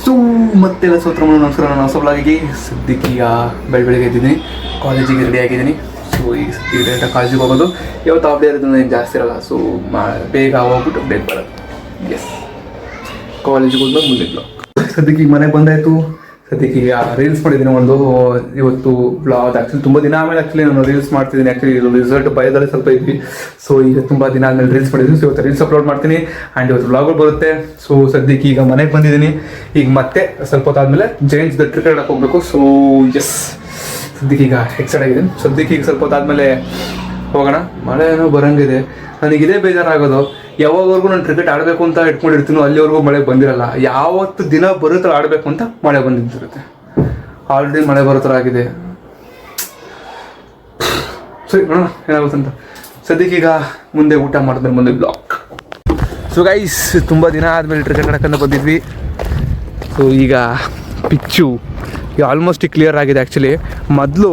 So ಮತ್ತೆಲ್ಲ ನಮಸ್ಕಾರ. ನಾನು ಹೊಸ ಬ್ಲಾಗಿಗೆ ಸದ್ಯಕ್ಕೆ ಈಗ ಬೆಳಗ್ಗೆ ಎದ್ದಿದ್ದೀನಿ, ಕಾಲೇಜಿಗೆ ರೆಡಿ ಆಗಿದ್ದೀನಿ. ಸೊ ಈಗ ಡೈರೆಕ್ಟಾಗಿ ಕಾಲೇಜಿಗೆ ಹೋಗೋದು. ಇವತ್ತು ಆಫ್ ಡೇ ಇರೋದು ಏನು ಜಾಸ್ತಿ ಇರೋಲ್ಲ, ಸೊ ಬೇಗ ಹೋಗ್ಬಿಟ್ಟು ಬೇಗ ಬರೋದು. ಎಸ್, ಕಾಲೇಜಿಗೆ ಹೋದ್ಮೇಲೆ ಮುಂದೆ ಬ್ಲಾಗ್. ಸದ್ಯಕ್ಕೆ ಈಗ ಮನೆಗೆ ಬಂದಾಯಿತು. ಸದ್ಯಕ್ಕೆ ಈಗ ರೀಲ್ಸ್ ಮಾಡಿದ್ದೀನಿ ಒಂದು ಇವತ್ತು ಬ್ಲಾಗ್. ಆ್ಯಕ್ಚುಲಿ ತುಂಬ ದಿನ ಆಮೇಲೆ ನಾನು ರೀಲ್ಸ್ ಮಾಡ್ತಿದ್ದೀನಿ. ಆ್ಯಕ್ಚುಲಿ ರಿಸಲ್ಟ್ ಭಯದಲ್ಲಿ ಸ್ವಲ್ಪ ಇದ್ವಿ. ಸೊ ಈಗ ತುಂಬ ದಿನ ಆದಮೇಲೆ ರೀಲ್ಸ್ ಮಾಡಿದ್ದೀನಿ. ಸೊ ಇವತ್ತು ರೀಲ್ಸ್ ಅಪ್ಲೋಡ್ ಮಾಡ್ತೀನಿ ಆ್ಯಂಡ್ ಇವತ್ತು ಬ್ಲಾಗಳು ಬರುತ್ತೆ. ಸೊ ಸದ್ಯಕ್ಕೆ ಈಗ ಮನೆಗೆ ಬಂದಿದ್ದೀನಿ. ಈಗ ಮತ್ತೆ ಸ್ವಲ್ಪ ಹೊತ್ತಾದ್ಮೇಲೆ ಜೈನ್ಸ್ ಕ್ರಿಕೆಟ್ ಆಡಕ್ಕೆ ಹೋಗ್ಬೇಕು. ಸೊ ಎಸ್, ಸದ್ಯಕ್ಕೆ ಈಗ ಎಕ್ಸೈಟ್ ಆಗಿದ್ದೀನಿ. ಸದ್ಯಕ್ಕೆ ಈಗ ಸ್ವಲ್ಪ ಹೊತ್ತಾದ್ಮೇಲೆ ಹೋಗೋಣ. ಮಳೆ ಏನೋ ಬರೋಂಗಿದೆ. ನನಗಿದೇ ಬೇಜಾರಾಗೋದು, ಯಾವಾಗವರೆಗೂ ನಾನು ಕ್ರಿಕೆಟ್ ಆಡಬೇಕು ಅಂತ ಇಟ್ಕೊಂಡಿರ್ತೀನೋ ಅಲ್ಲಿವರೆಗೂ ಮಳೆ ಬಂದಿರಲ್ಲ. ಯಾವತ್ತು ದಿನ ಬರೋ ಥರ ಆಡಬೇಕು ಅಂತ ಮಳೆ ಬಂದಿರುತ್ತೆ. ಆಲ್ರೆಡಿ ಮಳೆ ಬರೋ ಥರ ಆಗಿದೆ. ಸರಿ, ನೋಡೋಣ ಏನಾಗುತ್ತಂತ. ಸದ್ಯಕ್ಕೆ ಈಗ ಮುಂದೆ ಊಟ ಮಾಡಿದ್ರೆ ಮುಂದೆ ಬ್ಲಾಗ್. ಸೊ ಗೈಸ್, ತುಂಬ ದಿನ ಆದಮೇಲೆ ಕ್ರಿಕೆಟ್ ಆಡೋಕ್ಕಂತ ಬಂದಿದ್ವಿ. ಸೊ ಈಗ ಪಿಚ್ಚು ಆಲ್ಮೋಸ್ಟ್ ಕ್ಲಿಯರ್ ಆಗಿದೆ. ಮೊದಲು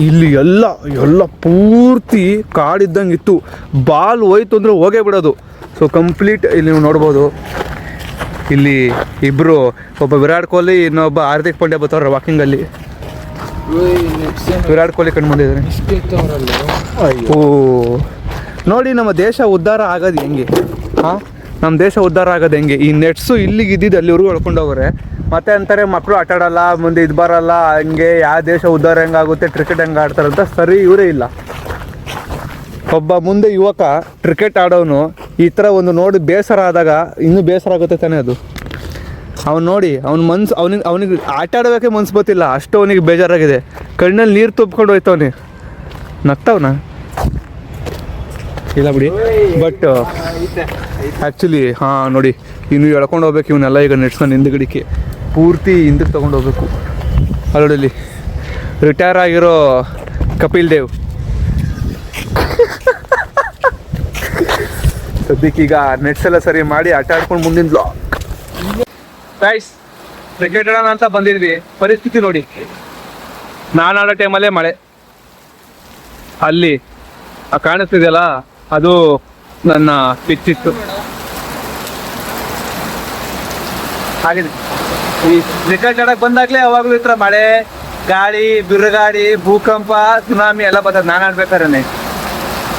ಇಲ್ಲಿ ಎಲ್ಲ ಪೂರ್ತಿ ಕಾಡಿದ್ದಂಗೆ ಇತ್ತು. ಬಾಲ್ ಹೋಯ್ತು ಅಂದರೆ ಹೋಗೇ ಬಿಡೋದು. ಸೊ ಕಂಪ್ಲೀಟ್ ಇಲ್ಲಿ ನೀವು ನೋಡ್ಬೋದು, ಇಲ್ಲಿ ಇಬ್ಬರು, ಒಬ್ಬ ವಿರಾಟ್ ಕೊಹ್ಲಿ, ಇನ್ನೊಬ್ಬ ಹಾರ್ದಿಕ್ ಪಾಂಡ್ಯ ಬರ್ತಾವ್ರೆ ವಾಕಿಂಗಲ್ಲಿ. ವಿರಾಟ್ ಕೊಹ್ಲಿ ಕಂಡು ಬಂದಿದ್ದಾರೆ. ಓ ನೋಡಿ, ನಮ್ಮ ದೇಶ ಉದ್ಧಾರ ಆಗೋದು ಹೆಂಗೆ? ಹಾಂ, ನಮ್ಮ ದೇಶ ಉದ್ಧಾರ ಆಗೋದು ಹೆಂಗೆ? ಈ ನೆಟ್ಸು ಇಲ್ಲಿಗೆ ಇದ್ದಿದ್ದು ಅಲ್ಲಿವರೆಗೂ ಎಳ್ಕೊಂಡು ಹೋಗೋರೆ. ಮತ್ತೆ ಅಂತಾರೆ ಮಕ್ಕಳು ಆಟ ಆಡೋಲ್ಲ, ಮುಂದೆ ಇದು ಬರೋಲ್ಲ, ಹಂಗೆ ಯಾವ ದೇಶ ಉದ್ಧಾರ ಹೆಂಗಾಗುತ್ತೆ, ಕ್ರಿಕೆಟ್ ಹೆಂಗೆ ಆಡ್ತಾರಂತ. ಸರಿ, ಇವರೇ ಇಲ್ಲ. ಒಬ್ಬ ಮುಂದೆ ಯುವಕ ಕ್ರಿಕೆಟ್ ಆಡೋನು ಈ ಥರ ಒಂದು ನೋಡಿ ಬೇಸರ ಆದಾಗ ಇನ್ನೂ ಬೇಸರ ಆಗುತ್ತೆ ತಾನೇ ಅದು. ಅವ್ನು ನೋಡಿ, ಅವನಿಗೆ ಆಟ ಆಡೋಕ್ಕೆ ಮನ್ಸು ಗೊತ್ತಿಲ್ಲ, ಅಷ್ಟು ಅವನಿಗೆ ಬೇಜಾರಾಗಿದೆ. ಕಣ್ಣಲ್ಲಿ ನೀರು ತುಂಬ್ಕೊಂಡು ಹೋಯ್ತವನಿ. ನಗ್ತಾವನ ಇಲ್ಲ ಬಿಡಿ. ಬಟ್ ಆ್ಯಕ್ಚುಲಿ ಹಾಂ ನೋಡಿ, ಇನ್ನು ಎಳ್ಕೊಂಡು ಹೋಗ್ಬೇಕು ಇವನ್ನೆಲ್ಲ. ಈಗ ನೆಟ್ಸ್ಕೊಂಡು ಹಿಂದ್ಗಡಿಕೆ ಪೂರ್ತಿ ಹಿಂದಕ್ಕೆ ತೊಗೊಂಡು ಹೋಗ್ಬೇಕು. ಅಲ್ಲೋಡಲ್ಲಿ ರಿಟೈರ್ ಆಗಿರೋ ಕಪಿಲ್ ದೇವ್. ಸದ್ಯಕ್ಕೀಗ ನೆಟ್ಸ್ ಎಲ್ಲ ಸರಿ ಮಾಡಿ ಆಟ ಆಡ್ಕೊಂಡು ಮುಂದಿನ ಬ್ಲಾಗ್. ಗೈಸ್, ಕ್ರಿಕೆಟ್ ಆಡೋಣ ಅಂತ ಬಂದಿದ್ವಿ. ಪರಿಸ್ಥಿತಿ ನೋಡಿ, ನಾನು ಆಡೋ ಟೈಮಲ್ಲೇ ಮಳೆ. ಅಲ್ಲಿ ಕಾಣಿಸ್ತಿದೆಯಲ್ಲ, ಅದು ನನ್ನ ಪಿಚ್ ಇತ್ತು. ಹಾಗಿದೆ, ಈ ಕ್ರಿಕೆಟ್ ಆಡಕ್ಕೆ ಬಂದಾಗಲೇ ಯಾವಾಗಲೂ ಈ ಥರ ಮಳೆ, ಗಾಳಿ, ಬಿರುಗಾಳಿ, ಭೂಕಂಪ, ಸುನಾಮಿ ಎಲ್ಲ ಬರ್ತದೆ. ನಾನು ಆಡ್ಬೇಕಾದ್ರೆ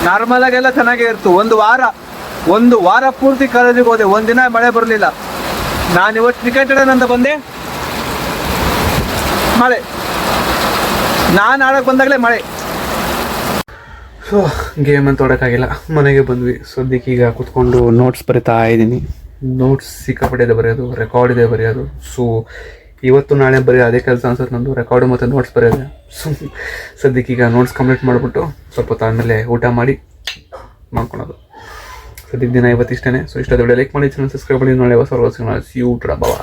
ನಾರ್ಮಲ್ ಆಗೆಲ್ಲ ಚೆನ್ನಾಗೇ ಇರ್ತು. ಒಂದು ವಾರ ಪೂರ್ತಿ ಕಾಲೇಜಿಗೆ ಹೋದೆ, ಒಂದಿನ ಮಳೆ ಬರಲಿಲ್ಲ. ನಾನು ಇವತ್ತು ಕ್ರಿಕೆಟ್ ಆಡೋಣಂತ ಬಂದೆ, ಮಳೆ. ನಾನು ಆಡೋಕ್ಕೆ ಬಂದಾಗಲೇ ಮಳೆ. ಸೊ ಗೇಮ್ ಅಂತ ಆಡೋಕ್ಕಾಗಿಲ್ಲ, ಮನೆಗೆ ಬಂದ್ವಿ. ಸದ್ಯಕ್ಕೆ ಈಗ ಕೂತ್ಕೊಂಡು ನೋಟ್ಸ್ ಬರಿತಾ ಇದ್ದೀನಿ. ನೋಟ್ಸ್ ಸಿಕ್ಕಾಪಟ್ಟೆ ಇದೆ ಬರೆಯೋದು, ರೆಕಾರ್ಡ್ ಇದೆ ಬರೆಯೋದು. ಸೊ ಇವತ್ತು ನಾಳೆ ಬರೆಯೋ ಅದೇ ಕೆಲಸ ಅನ್ಸುತ್ತೆ ನಂದು, ರೆಕಾರ್ಡು ಮತ್ತು ನೋಟ್ಸ್ ಬರೆಯೋದು. ಸೊ ಸದ್ಯಕ್ಕೀಗ ನೋಟ್ಸ್ ಕಂಪ್ಲೀಟ್ ಮಾಡಿಬಿಟ್ಟು ಸ್ವಲ್ಪ ಹೊತ್ತು ಆದಮೇಲೆ ಊಟ ಮಾಡಿ ಮಾಡ್ಕೊಳೋದು. ಸದ್ಯಕ್ಕೆ ದಿನ ಇವತ್ತು ಇಷ್ಟೇ. ಸೊ ಇಷ್ಟ ವಿಡಿಯೋ ಲೈಕ್ ಮಾಡಿ, ಚಾನಲ್ ಸಬ್ಸ್ಕ್ರೈಬ್ ಮಾಡಿ. ನಾಳೆ ಹೊಸ ಸಿಗೋಣ. See you, bye.